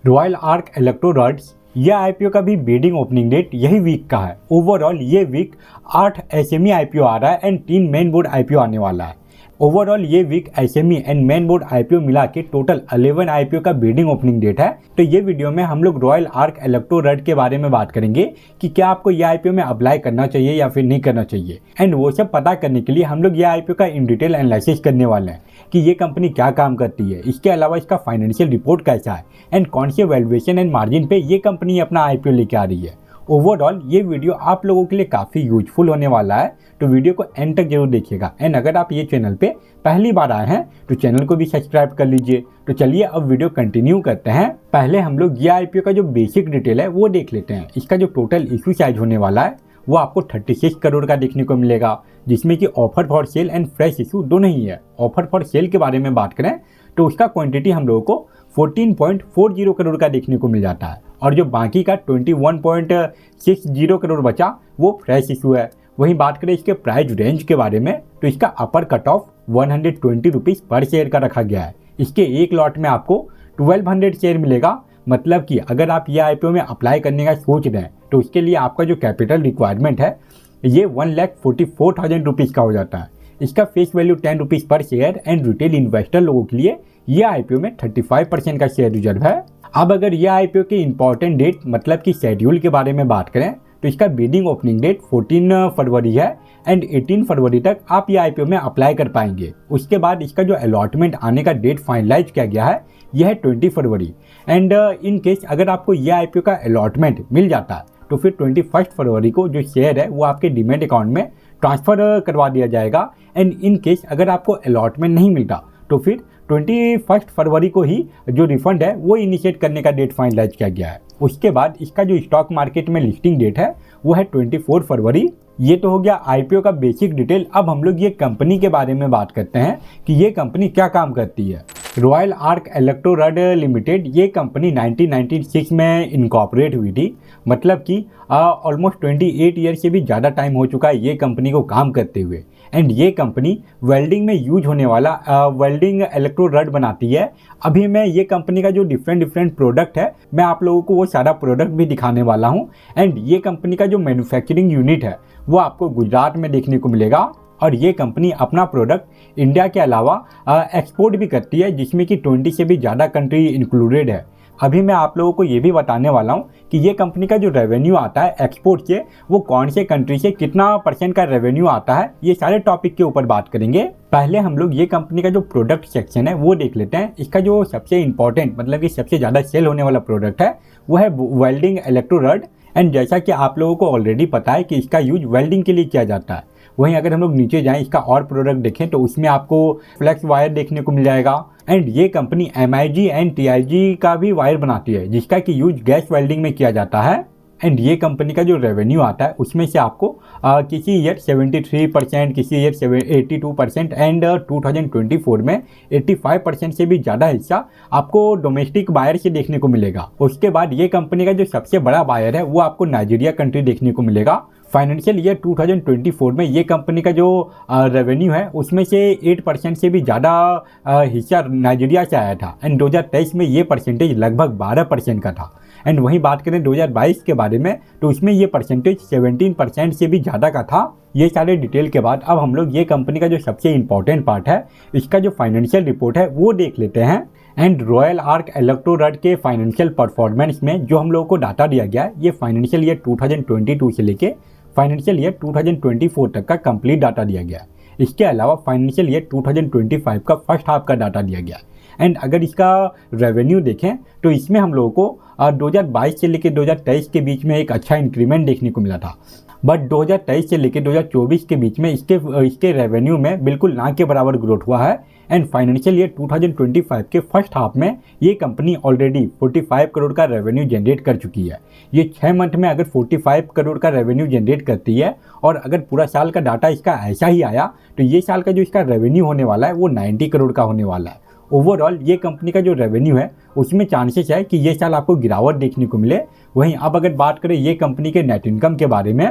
Royal arc इलेक्ट्रोरॉड्स यह IPO का भी बिडिंग ओपनिंग डेट यही वीक का है। ओवरऑल ये वीक 8 एसएमई आईपीओ आ रहा है एंड 3 मेन बोर्ड आईपीओ आने वाला है। ओवरऑल ये week SME and main board IPO मिला के टोटल 11 आईपीओ का बिडिंग ओपनिंग डेट है। तो ये वीडियो में हम लोग रॉयल आर्क इलेक्ट्रोरॉड के बारे में बात करेंगे कि क्या आपको ये आईपीओ में अप्लाई करना चाहिए या फिर नहीं करना चाहिए। एंड वो सब पता करने के लिए हम लोग ये आईपीओ का इन डिटेल एनालिसिस करने वाले हैं कि ये कंपनी क्या काम करती है, इसके अलावा इसका फाइनेंशियल रिपोर्ट कैसा है एंड कौन से वैल्यूएशन एंड मार्जिन पे ये कंपनी अपना आईपीओ लेके आ रही है। ओवरऑल ये वीडियो आप लोगों के लिए काफ़ी यूजफुल होने वाला है, तो वीडियो को एंड तक जरूर देखिएगा। एंड अगर आप ये चैनल पे पहली बार आए हैं तो चैनल को भी सब्सक्राइब कर लीजिए। तो चलिए अब वीडियो कंटिन्यू करते हैं। पहले हम लोग ये आईपीओ का जो बेसिक डिटेल है वो देख लेते हैं। इसका जो टोटल इशू साइज होने वाला है वो आपको 36 करोड़ का देखने को मिलेगा, जिसमें कि offer for sale and fresh issue दोनों ही है। ऑफर फॉर सेल के बारे में बात करें तो उसका क्वांटिटी हम लोगों को 14.40 करोड़ का देखने को मिल जाता है और जो बाकी का 21.60 करोड़ बचा वो फ्रेश इशू है। वहीं बात करें इसके प्राइस रेंज के बारे में तो इसका अपर कट ऑफ 120 रुपीज़ पर शेयर का रखा गया है। इसके एक लॉट में आपको 1200 शेयर मिलेगा। मतलब कि अगर आप ये आईपीओ में अप्लाई करने का सोच रहे हैं तो उसके लिए आपका जो कैपिटल रिक्वायरमेंट है ये 1,44,000 रुपीज़ का हो जाता है। इसका फेस वैल्यू 10 रुपीज़ पर शेयर एंड रिटेल इन्वेस्टर लोगों के लिए ये आईपीओ में 35% का शेयर रिजर्व है। अब अगर ये आईपीओ के इंपॉर्टेंट डेट मतलब कि शेड्यूल के बारे में बात करें तो इसका बिडिंग ओपनिंग डेट 14 फरवरी है एंड 18 फरवरी तक आप ये आईपीओ में अप्लाई कर पाएंगे। उसके बाद इसका जो अलॉटमेंट आने का डेट फाइनलाइज किया गया है यह है 20 फरवरी। एंड इन केस अगर आपको ये आईपीओ का अलॉटमेंट मिल जाता है तो फिर 21 फरवरी को जो शेयर है वो आपके डीमैट अकाउंट में ट्रांसफ़र करवा दिया जाएगा। एंड इन केस अगर आपको अलॉटमेंट नहीं मिलता तो फिर 21 फरवरी को ही जो रिफंड है वो इनिशिएट करने का डेट फाइनलाइज किया गया है। उसके बाद इसका जो स्टॉक मार्केट में लिस्टिंग डेट है वो है 24 फरवरी। ये तो हो गया आईपीओ का बेसिक डिटेल। अब हम लोग ये कंपनी के बारे में बात करते हैं कि ये कंपनी क्या काम करती है। रॉयल आर्क इलेक्ट्रोरॉड लिमिटेड ये कंपनी 1996 में इनकॉर्पोरेट हुई थी। मतलब कि ऑलमोस्ट 28 ईयर से भी ज़्यादा टाइम हो चुका है ये कंपनी को काम करते हुए। एंड ये कंपनी वेल्डिंग में यूज होने वाला वेल्डिंग इलेक्ट्रोरॉड बनाती है। अभी मैं ये कंपनी का जो डिफरेंट प्रोडक्ट है मैं आप लोगों को वो सारा प्रोडक्ट भी दिखाने वाला हूँ। एंड ये कंपनी का जो मैन्युफैक्चरिंग यूनिट है वो आपको गुजरात में देखने को मिलेगा और ये कंपनी अपना प्रोडक्ट इंडिया के अलावा एक्सपोर्ट भी करती है, जिसमें कि 20 से भी ज़्यादा कंट्री इंक्लूडेड है। अभी मैं आप लोगों को ये भी बताने वाला हूँ कि ये कंपनी का जो रेवेन्यू आता है एक्सपोर्ट से वो कौन से कंट्री से कितना % का रेवेन्यू आता है, ये सारे टॉपिक के ऊपर बात करेंगे। पहले हम लोग ये कंपनी का जो प्रोडक्ट सेक्शन है वो देख लेते हैं। इसका जो सबसे इंपॉर्टेंट मतलब कि सबसे ज़्यादा सेल होने वाला प्रोडक्ट है वो है वेल्डिंग इलेक्ट्रोरॉड। एंड जैसा कि आप लोगों को ऑलरेडी पता है कि इसका यूज वेल्डिंग के लिए किया जाता है। वहीं अगर हम लोग नीचे जाएं इसका और प्रोडक्ट देखें तो उसमें आपको फ्लेक्स वायर देखने को मिल जाएगा। एंड ये कंपनी MIG एंड TIG का भी वायर बनाती है जिसका कि यूज गैस वेल्डिंग में किया जाता है। एंड ये कंपनी का जो रेवेन्यू आता है उसमें से आपको किसी ईयर 73%, किसी ईयर 82% एंड 2024 में 85% से भी ज़्यादा हिस्सा आपको डोमेस्टिक बायर से देखने को मिलेगा। उसके बाद ये कंपनी का जो सबसे बड़ा बायर है वो आपको नाइजीरिया कंट्री देखने को मिलेगा। फाइनेंशियल ईयर 2024 में ये कंपनी का जो रेवेन्यू है उसमें से 8% से भी ज़्यादा हिस्सा नाइजीरिया से आया था। एंड 2023 में ये परसेंटेज लगभग 12% का था। एंड वहीं बात करें 2022 के बारे में तो उसमें ये परसेंटेज 17% से भी ज़्यादा का था। ये सारे डिटेल के बाद अब हम लोग ये कंपनी का जो सबसे इम्पॉर्टेंट पार्ट है इसका जो फाइनेंशियल रिपोर्ट है वो देख लेते हैं। एंड रॉयल आर्क इलेक्ट्रोरॉड के फाइनेंशियल परफॉर्मेंस में जो हम लोगों को डाटा दिया गया है ये फाइनेंशियल ईयर 2022 से लेके फाइनेंशियल ईयर 2024 तक का कंप्लीट डाटा दिया गया है। इसके अलावा फाइनेंशियल ईयर 2025 का फर्स्ट हाफ का डाटा दिया गया है। एंड अगर इसका रेवेन्यू देखें तो इसमें हम लोगों को 2022 से लेकर 2023 के बीच में एक अच्छा इंक्रीमेंट देखने को मिला था। बट 2023 से लेकर 2024 के बीच में इसके रेवेन्यू में बिल्कुल ना के बराबर ग्रोथ हुआ है। एंड फाइनेंशियल ईयर 2025 के फर्स्ट हाफ में ये कंपनी ऑलरेडी 45 करोड़ का रेवेन्यू जनरेट कर चुकी है। ये 6 मंथ में अगर 45 करोड़ का रेवेन्यू जनरेट करती है और अगर पूरा साल का डाटा इसका ऐसा ही आया तो ये साल का जो इसका रेवेन्यू होने वाला है वो 90 करोड़ का होने वाला है। ओवरऑल ये कंपनी का जो रेवेन्यू है उसमें चांसेस है कि ये साल आपको गिरावट देखने को मिले। वहीं अब अगर बात करें ये कंपनी के नेट इनकम के बारे में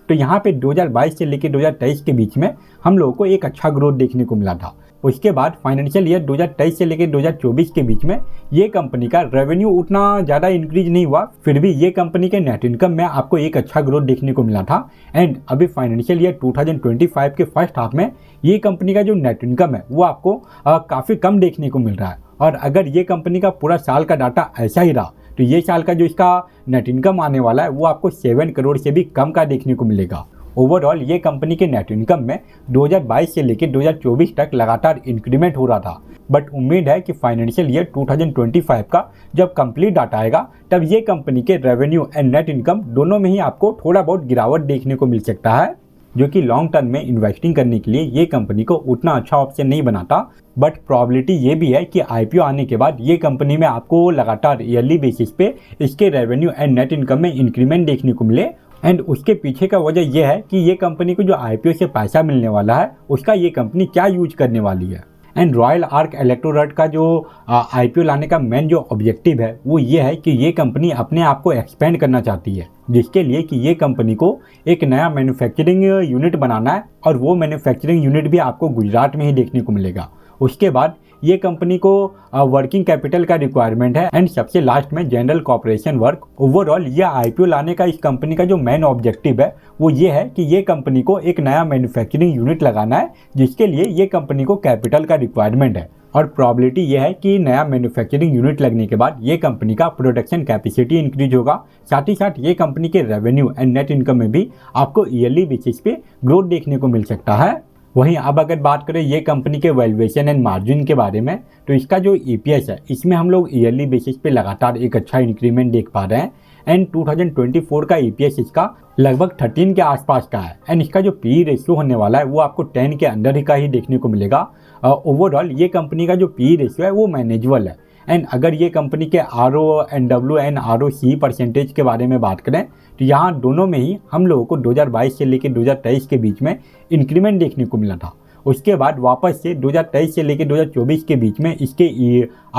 तो यहाँ पे 2022 से लेकर 2023 के बीच में हम लोगों को एक अच्छा ग्रोथ देखने को मिला था। उसके बाद फाइनेंशियल ईयर 2023 से लेकर 2024 के बीच में ये कंपनी का रेवेन्यू उतना ज़्यादा इंक्रीज नहीं हुआ, फिर भी ये कंपनी के नेट इनकम में आपको एक अच्छा ग्रोथ देखने को मिला था। एंड अभी फाइनेंशियल ईयर 2025 के फर्स्ट हाफ में ये कंपनी का जो नेट इनकम है वो आपको काफ़ी कम देखने को मिल रहा है। और अगर ये कंपनी का पूरा साल का डाटा ऐसा ही रहा तो ये साल का जो इसका नेट इनकम आने वाला है वो आपको 7 करोड़ से भी कम का देखने को मिलेगा। ओवरऑल ये कंपनी के नेट इनकम में 2022 से लेकर 2024 तक लगातार इंक्रीमेंट हो रहा था, बट उम्मीद है कि फाइनेंशियल ईयर 2025 का जब कंप्लीट डाटा आएगा तब ये कंपनी के रेवेन्यू एंड नेट इनकम दोनों में ही आपको थोड़ा बहुत गिरावट देखने को मिल सकता है, जो कि लॉन्ग टर्म में इन्वेस्टिंग करने के लिए ये कंपनी को उतना अच्छा ऑप्शन नहीं बनाता। बट प्रॉबिलिटी ये भी है कि आईपीओ आने के बाद ये कंपनी में आपको लगातार ईयरली बेसिस पे इसके रेवेन्यू एंड नेट इनकम में इंक्रीमेंट देखने को मिले। एंड उसके पीछे का वजह यह है कि ये कंपनी को जो आईपीओ से पैसा मिलने वाला है उसका ये कंपनी क्या यूज करने वाली है। एंड रॉयल आर्क इलेक्ट्रोरॉड का जो आईपीओ लाने का मेन जो ऑब्जेक्टिव है वो ये है कि ये कंपनी अपने आप को एक्सपेंड करना चाहती है, जिसके लिए कि ये कंपनी को एक नया मैन्युफैक्चरिंग यूनिट बनाना है और वो मैन्युफैक्चरिंग यूनिट भी आपको गुजरात में ही देखने को मिलेगा। उसके बाद ये कंपनी को वर्किंग कैपिटल का रिक्वायरमेंट है एंड सबसे लास्ट में जनरल कॉर्पोरेशन वर्क। ओवरऑल ये आईपीओ लाने का इस कंपनी का जो मेन ऑब्जेक्टिव है वो ये है कि ये कंपनी को एक नया मैन्युफैक्चरिंग यूनिट लगाना है, जिसके लिए ये कंपनी को कैपिटल का रिक्वायरमेंट है। और प्रॉबिलिटी ये है कि नया मैन्युफैक्चरिंग यूनिट लगने के बाद ये कंपनी का प्रोडक्शन कैपेसिटी इंक्रीज होगा, साथ ही साथ ये कंपनी के रेवेन्यू एंड नेट इनकम में भी आपको ईयरली बेसिस पे ग्रोथ देखने को मिल सकता है। वहीं अब अगर बात करें ये कंपनी के वैल्यूएशन एंड मार्जिन के बारे में, तो इसका जो ईपीएस है इसमें हम लोग ईयरली बेसिस पे लगातार एक अच्छा इंक्रीमेंट देख पा रहे हैं। एंड 2024 का ईपीएस इसका लगभग 13 के आसपास का है एंड इसका जो पी रेशियो होने वाला है वो आपको 10 के अंदर ही का ही देखने को मिलेगा। ओवरऑल ये कंपनी का जो पी रेशियो है वो मैनेजेबल है। एंड अगर ये कंपनी के RONW एंड ROCE परसेंटेज के बारे में बात करें तो यहाँ दोनों में ही हम लोगों को 2022 से लेकर 2023 के बीच में इंक्रीमेंट देखने को मिला था। उसके बाद वापस से 2023 से लेकर 2024 के बीच में इसके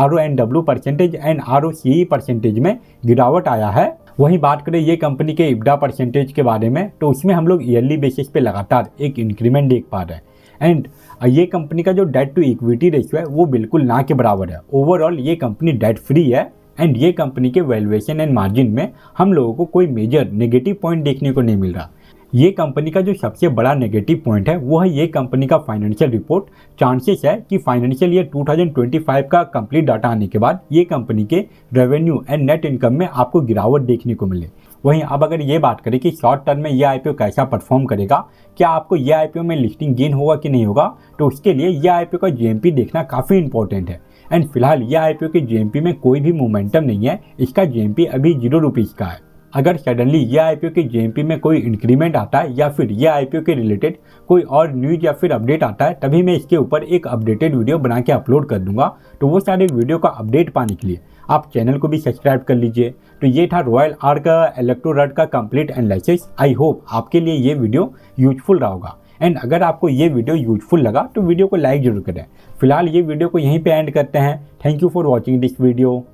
RONW percentage and ROCE percentage में गिरावट आया है। वहीं बात करें ये कंपनी के EBITDA परसेंटेज के बारे में तो उसमें हम लोग ईयरली बेसिस पे लगातार एक इंक्रीमेंट देख पा रहे हैं। एंड ये कंपनी का जो डेट टू इक्विटी रेशियो है वो बिल्कुल ना के बराबर है। ओवरऑल ये कंपनी डेट फ्री है एंड ये कंपनी के वैल्यूएशन एंड मार्जिन में हम लोगों को कोई मेजर नेगेटिव पॉइंट देखने को नहीं मिल रहा। ये कंपनी का जो सबसे बड़ा नेगेटिव पॉइंट है वो है ये कंपनी का फाइनेंशियल रिपोर्ट। चांसेस है कि फाइनेंशियल ईयर 2025 का कंप्लीट डाटा आने के बाद ये कंपनी के रेवेन्यू एंड नेट इनकम में आपको गिरावट देखने को मिले। वहीं अब अगर ये बात करें कि शॉर्ट टर्म में ये आईपीओ कैसा परफॉर्म करेगा, क्या आपको ये आईपीओ में लिस्टिंग गेन होगा कि नहीं होगा, तो उसके लिए ये आईपीओ का जीएमपी देखना काफ़ी इंपॉर्टेंट है। एंड फिलहाल ये आईपीओ के जीएमपी में कोई भी मोमेंटम नहीं है, इसका जीएमपी अभी 0 रुपीज़ का है। अगर सडनली ये आईपीओ के जीएमपी में कोई इंक्रीमेंट आता है या फिर ये आईपीओ के रिलेटेड कोई और न्यूज़ या फिर अपडेट आता है तभी मैं इसके ऊपर एक अपडेटेड वीडियो बना के अपलोड कर दूंगा। तो वो सारे वीडियो का अपडेट पाने के लिए आप चैनल को भी सब्सक्राइब कर लीजिए। तो ये था रॉयल आर्क इलेक्ट्रोरॉड का कंप्लीट एनालिसिस। आई होप आपके लिए ये वीडियो यूजफुल रहा होगा। एंड अगर आपको ये वीडियो यूजफुल लगा तो वीडियो को लाइक जरूर करें। फिलहाल ये वीडियो को यहीं पे एंड करते हैं। Thank you for watching this video.